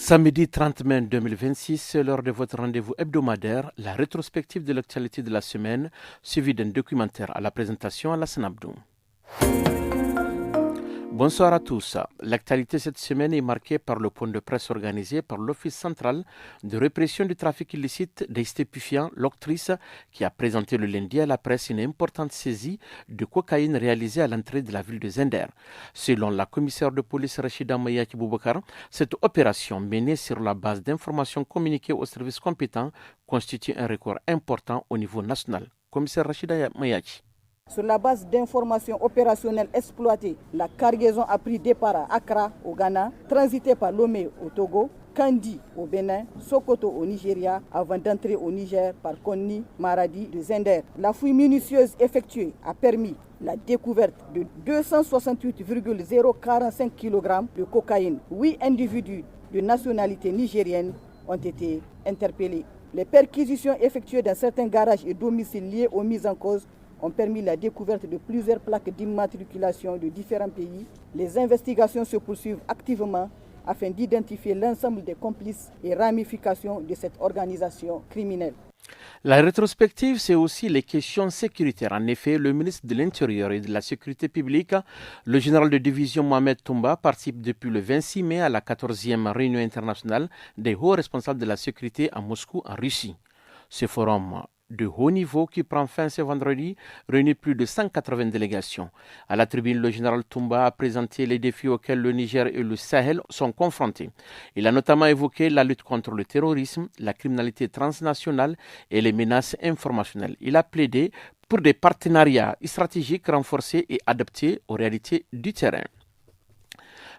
Samedi 30 mai 2026, c'est l'heure de votre rendez-vous hebdomadaire, la rétrospective de l'actualité de la semaine, suivie d'un documentaire à la présentation à la Abdou. Bonsoir à tous. L'actualité cette semaine est marquée par le point de presse organisé par l'Office central de répression du trafic illicite des stupéfiants, l'Octrice, qui a présenté le lundi à la presse une importante saisie de cocaïne réalisée à l'entrée de la ville de Zender. Selon la commissaire de police Rachida Mayaki Boubakar, cette opération menée sur la base d'informations communiquées aux services compétents constitue un record important au niveau national. Commissaire Rachida Mayaki. Sur la base d'informations opérationnelles exploitées, la cargaison a pris départ à Accra, au Ghana, transité par Lomé au Togo, Kandi au Bénin, Sokoto au Nigeria, avant d'entrer au Niger par Konni, Maradi de Zender. La fouille minutieuse effectuée a permis la découverte de 268,045 kg de cocaïne. 8 individus de nationalité nigérienne ont été interpellés. Les perquisitions effectuées dans certains garages et domiciles liés aux mises en cause ont permis la découverte de plusieurs plaques d'immatriculation de différents pays. Les investigations se poursuivent activement afin d'identifier l'ensemble des complices et ramifications de cette organisation criminelle. La rétrospective, c'est aussi les questions sécuritaires. En effet, le ministre de l'Intérieur et de la Sécurité publique, le général de division Mohamed Toumba, participe depuis le 26 mai à la 14e réunion internationale des hauts responsables de la sécurité à Moscou, en Russie. Ce forum de haut niveau qui prend fin ce vendredi réunit plus de 180 délégations. À la tribune, le général Toumba a présenté les défis auxquels le Niger et le Sahel sont confrontés. Il a notamment évoqué la lutte contre le terrorisme, la criminalité transnationale et les menaces informationnelles. Il a plaidé pour des partenariats stratégiques renforcés et adaptés aux réalités du terrain.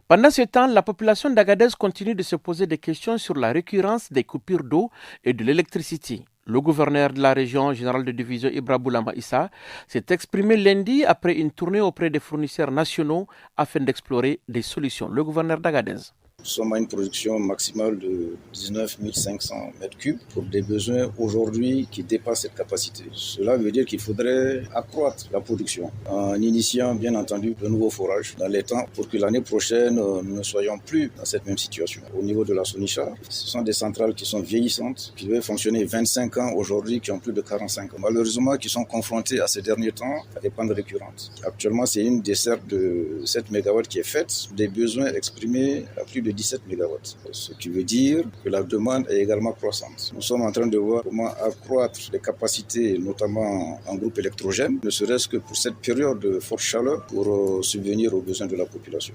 Pendant ce temps, la population d'Agadez continue de se poser des questions sur la récurrence des coupures d'eau et de l'électricité. Le gouverneur de la région, général de division Ibra Boulama Issa, s'est exprimé lundi après une tournée auprès des fournisseurs nationaux afin d'explorer des solutions. Le gouverneur d'Agadez. Nous sommes à une production maximale de 19 500 m3 pour des besoins aujourd'hui qui dépassent cette capacité. Cela veut dire qu'il faudrait accroître la production en initiant bien entendu de nouveaux forages dans les temps pour que l'année prochaine nous ne soyons plus dans cette même situation. Au niveau de la Sonicha, ce sont des centrales qui sont vieillissantes, qui devaient fonctionner 25 ans aujourd'hui, qui ont plus de 45 ans. Malheureusement, qui sont confrontés à ces derniers temps à des pannes récurrentes. Actuellement, c'est une desserte de 7 MW qui est faite, des besoins exprimés à plus de 17 MW. Ce qui veut dire que la demande est également croissante. Nous sommes en train de voir comment accroître les capacités, notamment en groupe électrogène, ne serait-ce que pour cette période de forte chaleur, pour subvenir aux besoins de la population.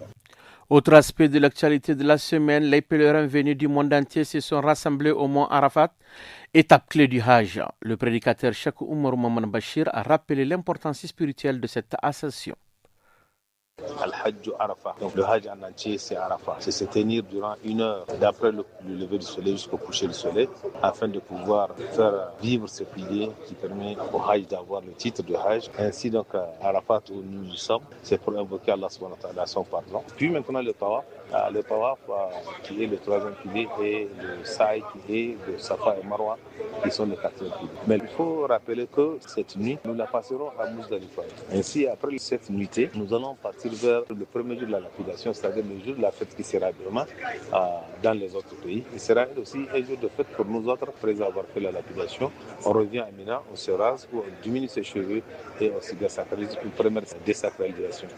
Autre aspect de l'actualité de la semaine, les pèlerins venus du monde entier se sont rassemblés au mont Arafat, étape clé du Hajj. Le prédicateur Cheikh Oumar Maman Bachir a rappelé l'importance spirituelle de cette ascension. Al-Hajj Arafat. Donc le Hajj en entier, c'est Arafat. C'est se tenir durant 1 heure d'après le lever du soleil jusqu'au coucher du soleil afin de pouvoir faire vivre ce pilier qui permet au Hajj d'avoir le titre de Hajj. Ainsi donc Arafat où nous sommes, c'est pour invoquer Allah subhanahu wa ta'ala son pardon. Puis maintenant le Tawaf. Le Tawaf qui est le 3e pilier et le Sa'i qui est le Safa et Marwa qui sont les 4e piliers. Mais il faut rappeler que cette nuit, nous la passerons à Muzdalifa. Ainsi, après cette nuitée, nous allons partir vers le premier jour de la lapidation, c'est-à-dire le jour de la fête qui sera demain dans les autres pays. Il sera aussi un jour de fête pour nous autres, après avoir fait la lapidation. On revient à Mina, on se rase, on diminue ses cheveux et on se désacralise une première désacralisation.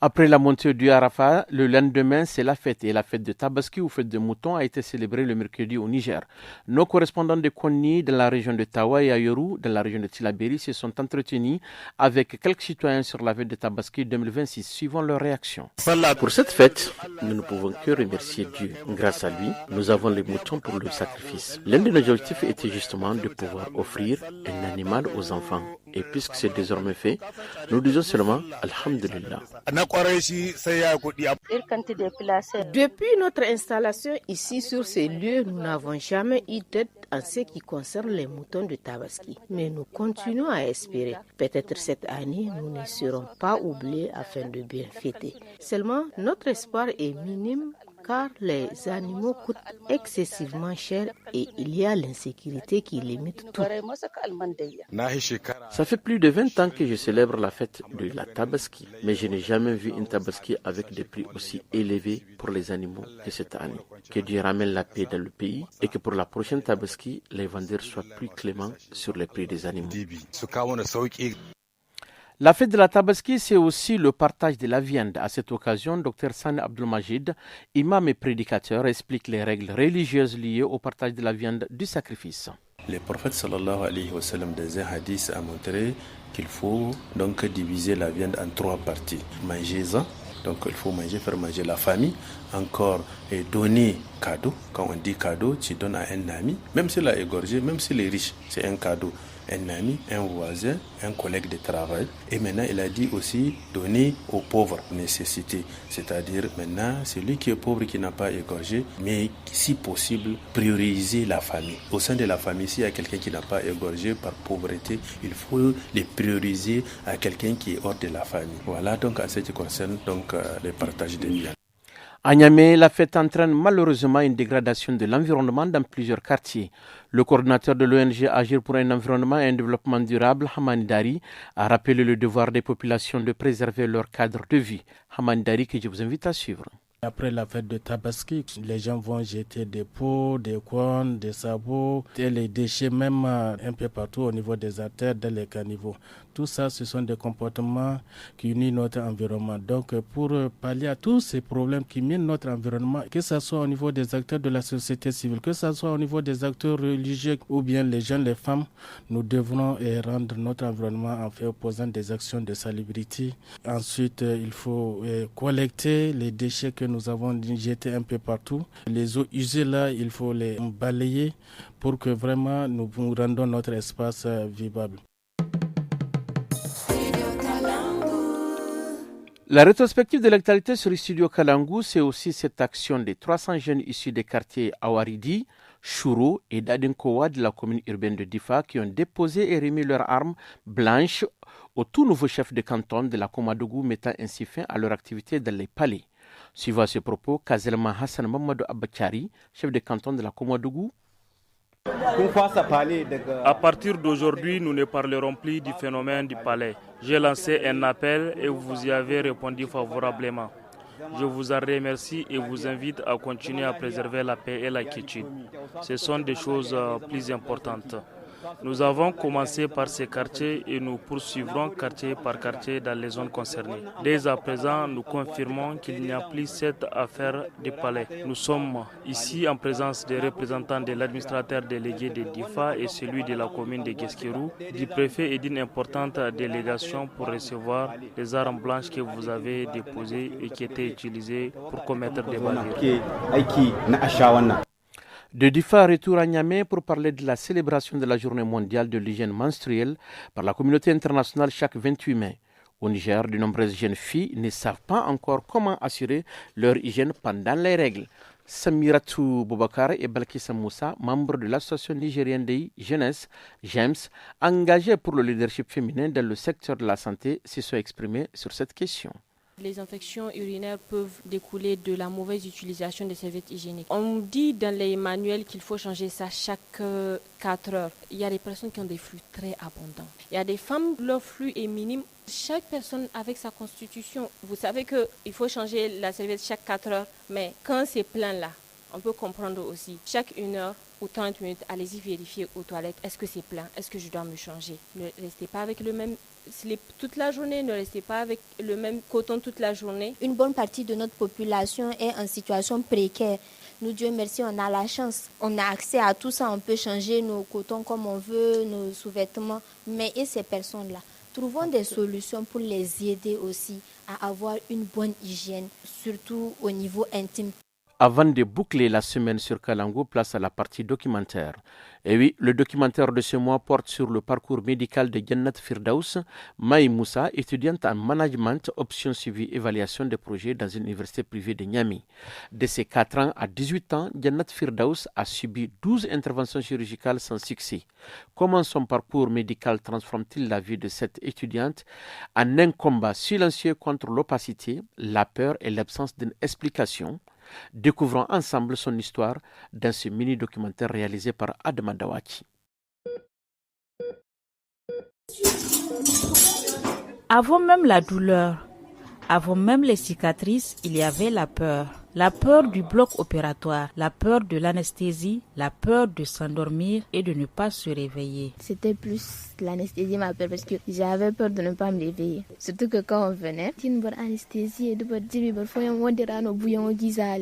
Après la montée du Arafat, le lendemain, c'est la fête. Et la fête de Tabaski ou fête de mouton a été célébrée le mercredi au Niger. Nos correspondants de Konni, dans la région de Tawa, et Ayoru, dans la région de Tilaberi, se sont entretenus avec quelques citoyens sur la fête de Tabaski 2026, suivant leur réaction. Pour cette fête, nous ne pouvons que remercier Dieu. Grâce à lui, nous avons les moutons pour le sacrifice. L'un de nos objectifs était justement de pouvoir offrir un animal aux enfants. Et puisque c'est désormais fait, nous disons seulement Alhamdulillah. Depuis notre installation ici sur ces lieux, nous n'avons jamais eu d'aide en ce qui concerne les moutons de Tabaski. Mais nous continuons à espérer. Peut-être cette année, nous ne serons pas oubliés afin de bien fêter. Seulement, notre espoir est minime car les animaux coûtent excessivement cher et il y a l'insécurité qui limite tout. Ça fait plus de 20 ans que je célèbre la fête de la Tabaski, mais je n'ai jamais vu une Tabaski avec des prix aussi élevés pour les animaux que cette année. Que Dieu ramène la paix dans le pays et que pour la prochaine Tabaski, les vendeurs soient plus cléments sur les prix des animaux. La fête de la Tabaski, c'est aussi le partage de la viande. À cette occasion, Dr Sani Abdelmajid, imam et prédicateur, explique les règles religieuses liées au partage de la viande du sacrifice. Le prophète sallallahu alayhi wa sallam dans un hadith a montré qu'il faut donc diviser la viande en 3 parties. Mangez-en, donc il faut faire manger la famille, encore et donner cadeau. Quand on dit cadeau, tu donnes à un ami, même s'il a égorgé, même s'il est riche, c'est un cadeau. Un ami, un voisin, un collègue de travail. Et maintenant, il a dit aussi donner aux pauvres nécessités. C'est-à-dire maintenant, celui qui est pauvre, qui n'a pas égorgé, mais si possible, prioriser la famille. Au sein de la famille, s'il y a quelqu'un qui n'a pas égorgé par pauvreté, il faut les prioriser à quelqu'un qui est hors de la famille. Voilà donc à ce qui concerne donc, le partage des biens. À Niamey, la fête entraîne malheureusement une dégradation de l'environnement dans plusieurs quartiers. Le coordinateur de l'ONG Agir pour un environnement et un développement durable, Hamani Dari, a rappelé le devoir des populations de préserver leur cadre de vie. Hamani Dari, que je vous invite à suivre. Après la fête de Tabaski, les gens vont jeter des pots, des cornes, des sabots et les déchets même un peu partout au niveau des artères, dans les caniveaux. Tout ça, ce sont des comportements qui unissent notre environnement. Donc, pour pallier à tous ces problèmes qui minent notre environnement, que ce soit au niveau des acteurs de la société civile, que ce soit au niveau des acteurs religieux ou bien les jeunes, les femmes, nous devrons rendre notre environnement en fait opposant des actions de salubrité. Ensuite, il faut collecter les déchets que nous avons jetés un peu partout. Les eaux usées là, il faut les balayer pour que vraiment nous rendons notre espace vivable. La rétrospective de l'actualité sur le studio Kalangu, c'est aussi cette action des 300 jeunes issus des quartiers Awaridi, Chouro et Dadinkowa de la commune urbaine de Difa qui ont déposé et remis leurs armes blanches au tout nouveau chef de canton de la Komadougou, mettant ainsi fin à leur activité dans les palais. Suivant ce propos, Kazelma Hassan Mamadou Abachari, chef de canton de la Komadougou. À partir d'aujourd'hui, nous ne parlerons plus du phénomène du palais. J'ai lancé un appel et vous y avez répondu favorablement. Je vous en remercie et vous invite à continuer à préserver la paix et la quiétude. Ce sont des choses plus importantes. Nous avons commencé par ces quartiers et nous poursuivrons quartier par quartier dans les zones concernées. Dès à présent, nous confirmons qu'il n'y a plus cette affaire du palais. Nous sommes ici en présence des représentants de l'administrateur délégué de Difa et celui de la commune de Guesquerou, du préfet et d'une importante délégation pour recevoir les armes blanches que vous avez déposées et qui étaient utilisées pour commettre des bavures. De Difa, retour à Niamey pour parler de la célébration de la journée mondiale de l'hygiène menstruelle par la communauté internationale chaque 28 mai. Au Niger, de nombreuses jeunes filles ne savent pas encore comment assurer leur hygiène pendant les règles. Samiratou Boubacar et Balkissa Moussa, membres de l'association nigérienne des jeunesses, JEMS, engagés pour le leadership féminin dans le secteur de la santé, se sont exprimés sur cette question. Les infections urinaires peuvent découler de la mauvaise utilisation des serviettes hygiéniques. On dit dans les manuels qu'il faut changer ça chaque 4 heures. Il y a des personnes qui ont des flux très abondants. Il y a des femmes, leur flux est minime. Chaque personne avec sa constitution, vous savez qu'il faut changer la serviette chaque 4 heures, mais quand c'est plein là, on peut comprendre aussi. Chaque 1 heure ou 30 minutes, allez-y vérifier aux toilettes. Est-ce que c'est plein? Est-ce que je dois me changer? Ne restez pas avec le même slip toute la journée, ne restez pas avec le même coton toute la journée. Une bonne partie de notre population est en situation précaire. Nous, Dieu merci, on a la chance. On a accès à tout ça, on peut changer nos cotons comme on veut, nos sous-vêtements. Mais et ces personnes-là? Trouvons des solutions pour les aider aussi à avoir une bonne hygiène, surtout au niveau intime. Avant de boucler la semaine sur Kalangu, place à la partie documentaire. Et oui, le documentaire de ce mois porte sur le parcours médical de Jannat Firdaus Maï Moussa, étudiante en management, option suivi évaluation des projets dans une université privée de Niamey. De ses 4 ans à 18 ans, Jannat Firdaus a subi 12 interventions chirurgicales sans succès. Comment son parcours médical transforme-t-il la vie de cette étudiante en un combat silencieux contre l'opacité, la peur et l'absence d'une explication? Découvrons ensemble son histoire dans ce mini-documentaire réalisé par Adama Dawaki. Avant même la douleur, avant même les cicatrices, il y avait la peur. La peur du bloc opératoire, la peur de l'anesthésie, la peur de s'endormir et de ne pas se réveiller. C'était plus l'anesthésie ma peur parce que j'avais peur de ne pas me réveiller. Surtout que quand on venait, une bonne anesthésie, les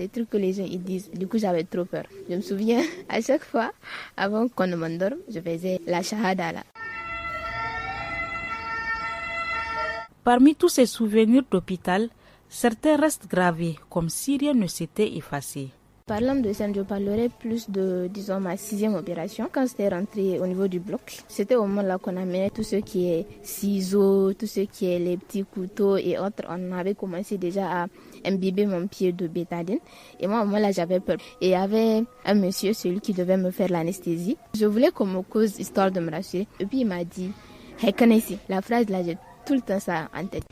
trucs que les gens ils disent. Du coup, j'avais trop peur. Je me souviens, à chaque fois, avant qu'on ne m'endorme, je faisais la shahada là. Parmi tous ces souvenirs d'hôpital, certains restent gravés, comme si rien ne s'était effacé. Parlant de ça, je parlerai plus de, disons, ma 6e opération. Quand j'étais rentrée au niveau du bloc, c'était au moment là qu'on amenait tout ce qui est ciseaux, tout ce qui est les petits couteaux et autres. On avait commencé déjà à imbiber mon pied de bétadine. Et moi, au moment là, j'avais peur. Et il y avait un monsieur, celui qui devait me faire l'anesthésie. Je voulais qu'on me cause, histoire de me rassurer. Et puis il m'a dit, « Hey, connaissez, la phrase là, j'ai tout le temps ça en tête. »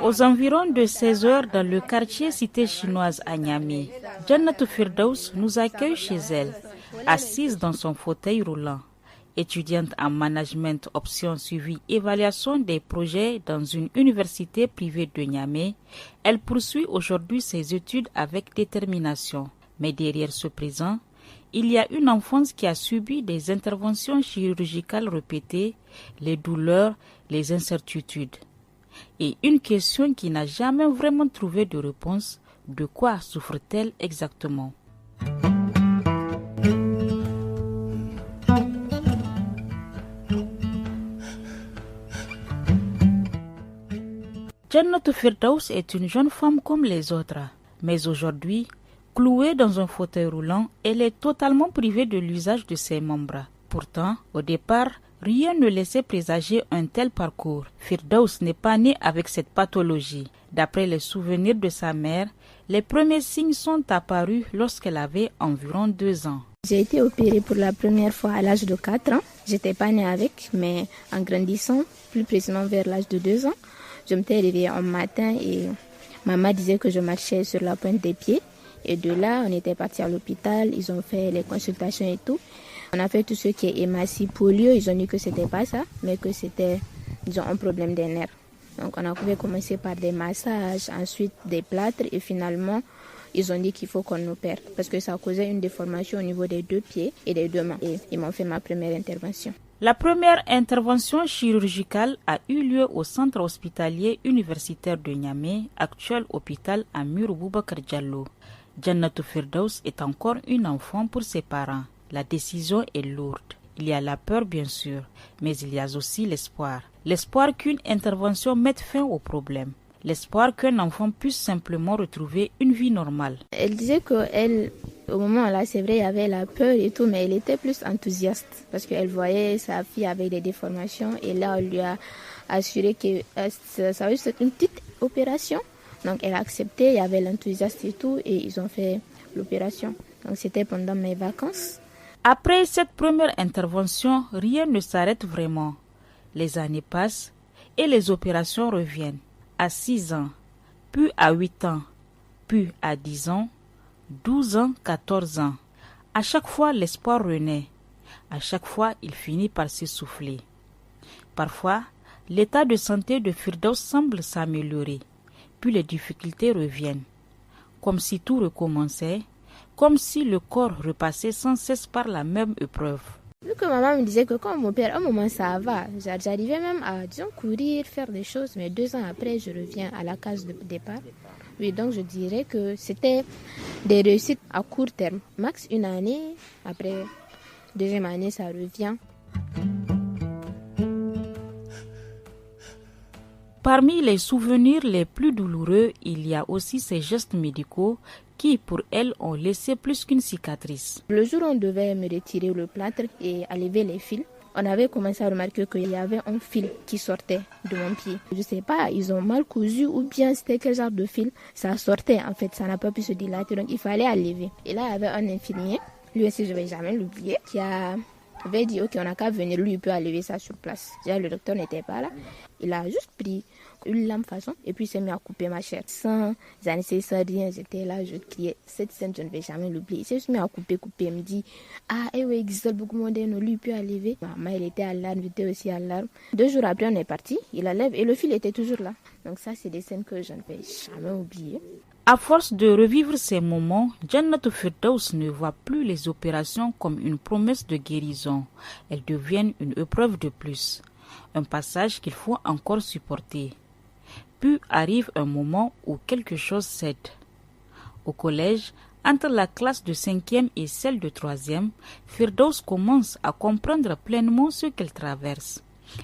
Aux environs de 16 heures dans le quartier cité chinoise à Niamey, Jannatou Firdaus nous accueille chez elle, assise dans son fauteuil roulant. Étudiante en management option suivi évaluation des projets dans une université privée de Niamey, elle poursuit aujourd'hui ses études avec détermination. Mais derrière ce présent, il y a une enfance qui a subi des interventions chirurgicales répétées, les douleurs, les incertitudes. Et une question qui n'a jamais vraiment trouvé de réponse, de quoi souffre-t-elle exactement? Jannatou Firdaus est une jeune femme comme les autres, mais aujourd'hui, clouée dans un fauteuil roulant, elle est totalement privée de l'usage de ses membres. Pourtant, au départ, rien ne laissait présager un tel parcours. Firdaus n'est pas née avec cette pathologie. D'après les souvenirs de sa mère, les premiers signes sont apparus lorsqu'elle avait environ 2 ans. J'ai été opérée pour la première fois à l'âge de 4 ans. J'étais pas née avec, mais en grandissant, plus précisément vers l'âge de 2 ans, je m'étais réveillée un matin et maman disait que je marchais sur la pointe des pieds. Et de là, on était parti à l'hôpital, ils ont fait les consultations et tout. On a fait tout ce qui est hématie, polio, ils ont dit que c'était pas ça, mais que c'était, disons, un problème des nerfs. Donc on a commencé par des massages, ensuite des plâtres et finalement, ils ont dit qu'il faut qu'on opère parce que ça causait une déformation au niveau des 2 pieds et des 2 mains. Et ils m'ont fait ma première intervention. La première intervention chirurgicale a eu lieu au centre hospitalier universitaire de Niamey, actuel hôpital Amir Boubacar Diallo. Jannatou Firdaus est encore une enfant pour ses parents. La décision est lourde. Il y a la peur bien sûr, mais il y a aussi l'espoir. L'espoir qu'une intervention mette fin au problème. L'espoir qu'un enfant puisse simplement retrouver une vie normale. Elle disait qu'elle, au moment là, c'est vrai, il y avait la peur et tout, mais elle était plus enthousiaste parce qu'elle voyait sa fille avec des déformations et là, on lui a assuré que ça va juste être une petite opération. Donc elle a accepté, il y avait l'enthousiasme et tout, et ils ont fait l'opération. Donc c'était pendant mes vacances. Après cette première intervention, rien ne s'arrête vraiment. Les années passent et les opérations reviennent. À 6 ans, puis à 8 ans, puis à 10 ans, 12 ans, 14 ans. À chaque fois, l'espoir renaît. À chaque fois, il finit par s'essouffler. Parfois, l'état de santé de Firdaus semble s'améliorer. Puis les difficultés reviennent. Comme si tout recommençait, comme si le corps repassait sans cesse par la même épreuve. Vu que maman me disait que quand on m'opère, à un moment ça va. J'arrivais même à, disons, courir, faire des choses, mais 2 ans après, je reviens à la case de départ. Oui, donc je dirais que c'était des réussites à court terme. Max 1 année, après 2e année, ça revient. Parmi les souvenirs les plus douloureux, il y a aussi ces gestes médicaux qui, pour elle, ont laissé plus qu'une cicatrice. Le jour où on devait me retirer le plâtre et enlever les fils, on avait commencé à remarquer qu'il y avait un fil qui sortait de mon pied. Je ne sais pas, ils ont mal cousu ou bien c'était quel genre de fil. Ça sortait en fait, ça n'a pas pu se dilater, donc il fallait enlever. Et là, il y avait un infirmier, lui aussi je ne vais jamais l'oublier, qui a On avait dit, ok, on n'a qu'à venir, lui, il peut enlever ça sur place. Déjà, le docteur n'était pas là. Il a juste pris une lame façon et puis il s'est mis à couper ma chair. Sans anesthésie, sans rien, j'étais là, je criais. Cette scène, je ne vais jamais l'oublier. Il s'est juste mis à couper. Il me dit, ah, eh oui, Gisèle beaucoup de monde, lui, il peut enlever. Maman, elle était à l'arme, j'étais aussi à l'arme. 2 jours après, on est parti. Il enlève et le fil était toujours là. Donc ça, c'est des scènes que je ne vais jamais oublier. À force de revivre ces moments, Jannatou Firdaus ne voit plus les opérations comme une promesse de guérison. Elles deviennent une épreuve de plus, un passage qu'il faut encore supporter. Puis arrive un moment où quelque chose cède. Au collège, entre la classe de 5e et celle de 3e, Firdaus commence à comprendre pleinement ce qu'elle traverse.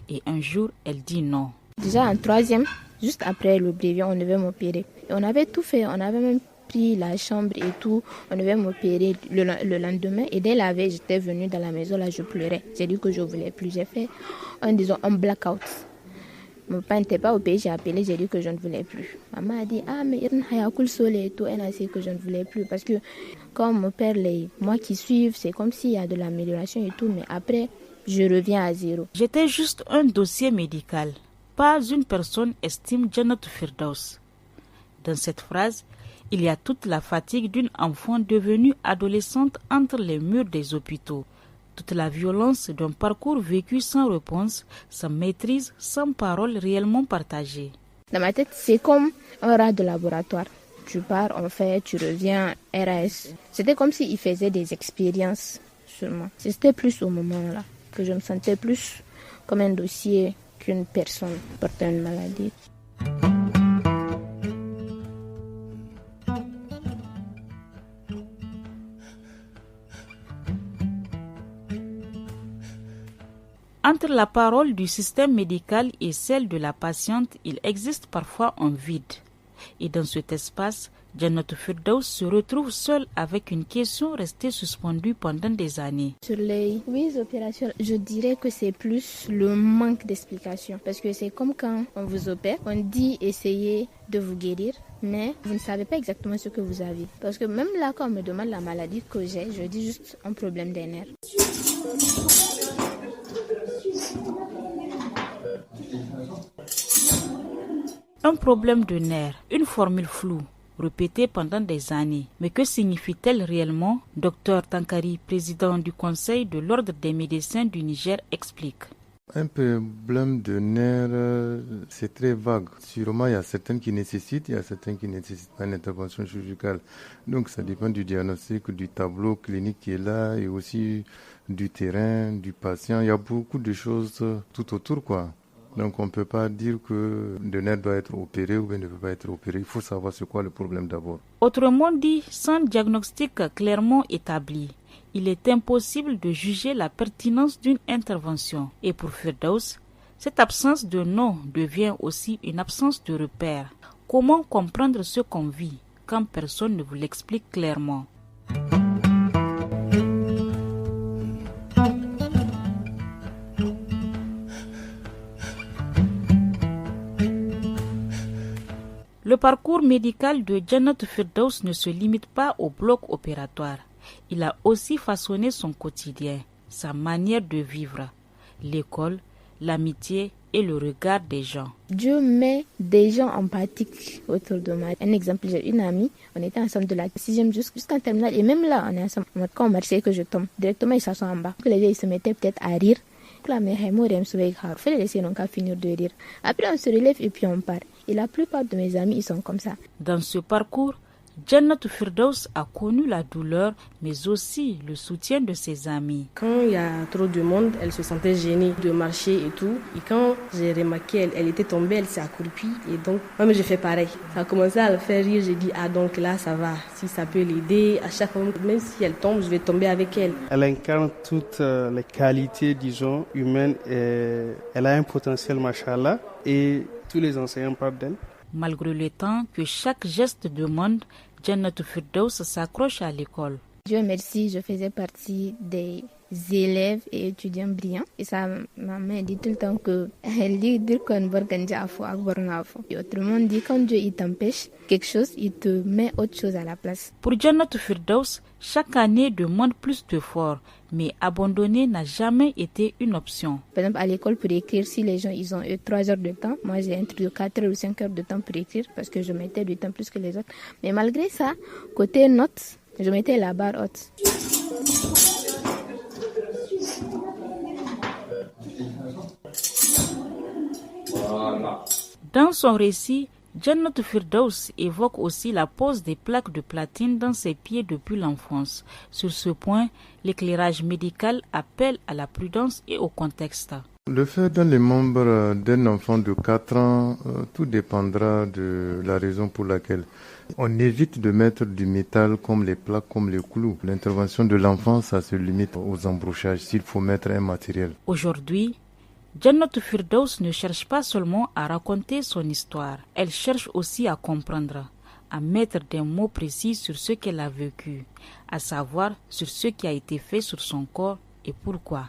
Et un jour, elle dit non. Déjà en 3e, juste après le brevet, on devait m'opérer. Et on avait tout fait, on avait même pris la chambre et tout. On devait m'opérer le lendemain. Et dès la veille, j'étais venue dans la maison, là je pleurais. J'ai dit que je ne voulais plus. J'ai fait un blackout. Mon père n'était pas au pays, j'ai appelé, j'ai dit que je ne voulais plus. Maman a dit, ah mais il y a cool soleil et tout. Elle a dit que je ne voulais plus. Parce que comme mon père, les mois qui suivent, c'est comme s'il y a de l'amélioration et tout. Mais après, je reviens à zéro. J'étais juste un dossier médical. Pas une personne estime Jannatou Firdaus. Dans cette phrase, il y a toute la fatigue d'une enfant devenue adolescente entre les murs des hôpitaux. Toute la violence d'un parcours vécu sans réponse, sans maîtrise, sans parole réellement partagée. Dans ma tête, c'est comme un rat de laboratoire. Tu pars, on fait, tu reviens, RAS. C'était comme s'il faisait des expériences sur moi. C'était plus au moment-là que je me sentais plus comme un dossier qu'une personne portant une maladie. Entre la parole du système médical et celle de la patiente, il existe parfois un vide. Et dans cet espace, Jannatou Firdaus se retrouve seule avec une question restée suspendue pendant des années. Sur les 8 opérations, je dirais que c'est plus le manque d'explication. Parce que c'est comme quand on vous opère, on dit essayez de vous guérir, mais vous ne savez pas exactement ce que vous avez. Parce que même là, quand on me demande la maladie que j'ai, je dis juste un problème des nerfs. Un problème de nerfs, une formule floue, répétée pendant des années. Mais que signifie-t-elle réellement? Dr Tankari, président du Conseil de l'Ordre des médecins du Niger, explique. Un problème de nerfs, c'est très vague. Sûrement, il y a certaines qui nécessitent, il y a certaines qui nécessitent pas une intervention chirurgicale. Donc, ça dépend du diagnostic, du tableau clinique qui est là et aussi du terrain, du patient. Il y a beaucoup de choses tout autour, quoi. Donc on ne peut pas dire que le nerf doit être opéré ou bien ne peut pas être opéré. Il faut savoir c'est quoi le problème d'abord. Autrement dit, sans diagnostic clairement établi, il est impossible de juger la pertinence d'une intervention. Et pour Firdaus, cette absence de nom devient aussi une absence de repère. Comment comprendre ce qu'on vit quand personne ne vous l'explique clairement? Le parcours médical de Jannatou Firdaus ne se limite pas au bloc opératoire. Il a aussi façonné son quotidien, sa manière de vivre, l'école, l'amitié et le regard des gens. Dieu met des gens empathiques autour de moi. Un exemple, j'ai une amie, on était ensemble de la 6e jusqu'en terminale et même là, on est ensemble. Quand on marchait que je tombe, directement ils s'assoient en bas. Les gens ils se mettaient peut-être à rire. Fallait laisser nos cas finir de rire. Après on se relève et puis on part. Et la plupart de mes amis, ils sont comme ça. Dans ce parcours, Jannatou Firdaus a connu la douleur, mais aussi le soutien de ses amis. Quand il y a trop de monde, elle se sentait gênée de marcher et tout. Et quand j'ai remarqué, elle était tombée, elle s'est accroupie. Et donc, moi, j'ai fait pareil. Ça a commencé à le faire rire. J'ai dit, ah donc là, ça va. Si ça peut l'aider, à chaque fois, même si elle tombe, je vais tomber avec elle. Elle incarne toutes les qualités, disons, humaines. Et elle a un potentiel, machallah. Et tous les enseignants parlent d'elle. Malgré le temps que chaque geste demande, Jannatou Firdaus s'accroche à l'école. Dieu merci, je faisais partie des élèves et étudiants brillants. Et ça m'a dit tout le temps que et autrement dit, quand Dieu il t'empêche quelque chose, il te met autre chose à la place. Pour Jannatou Firdaus, chaque année demande plus d'efforts, mais abandonner n'a jamais été une option. Par exemple, à l'école, pour écrire, si les gens ils ont eu 3 heures de temps, moi j'ai introduit 4 heures ou 5 heures de temps pour écrire parce que je mettais du temps plus que les autres. Mais malgré ça, côté notes, je mettais la barre haute. Dans son récit, Jannatou Firdaus évoque aussi la pose des plaques de platine dans ses pieds depuis l'enfance. Sur ce point, l'éclairage médical appelle à la prudence et au contexte. Le fait dans les membres d'un enfant de 4 ans, tout dépendra de la raison pour laquelle. On évite de mettre du métal comme les plaques, comme les clous. L'intervention de l'enfant, ça se limite aux embrochages s'il faut mettre un matériel. Aujourd'hui, Jannatou Firdaus ne cherche pas seulement à raconter son histoire, elle cherche aussi à comprendre, à mettre des mots précis sur ce qu'elle a vécu, à savoir sur ce qui a été fait sur son corps et pourquoi.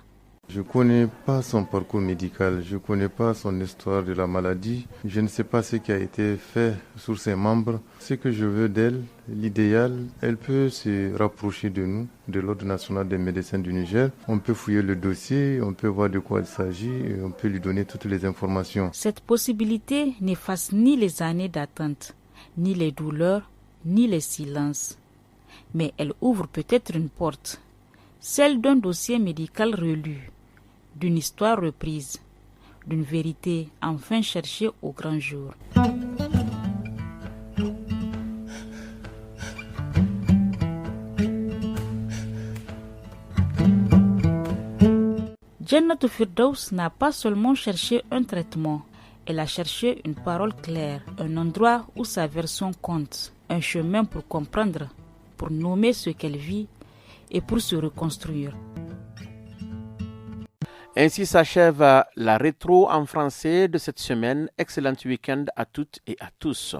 Je ne connais pas son parcours médical, je ne connais pas son histoire de la maladie, je ne sais pas ce qui a été fait sur ses membres. Ce que je veux d'elle, l'idéal, elle peut se rapprocher de nous, de l'Ordre national des médecins du Niger. On peut fouiller le dossier, on peut voir de quoi il s'agit et on peut lui donner toutes les informations. Cette possibilité n'efface ni les années d'attente, ni les douleurs, ni les silences. Mais elle ouvre peut-être une porte, celle d'un dossier médical relu, d'une histoire reprise, d'une vérité enfin cherchée au grand jour. Jannatou Firdaus n'a pas seulement cherché un traitement, elle a cherché une parole claire, un endroit où sa version compte, un chemin pour comprendre, pour nommer ce qu'elle vit et pour se reconstruire. Ainsi s'achève la rétro en français de cette semaine. Excellent week-end à toutes et à tous.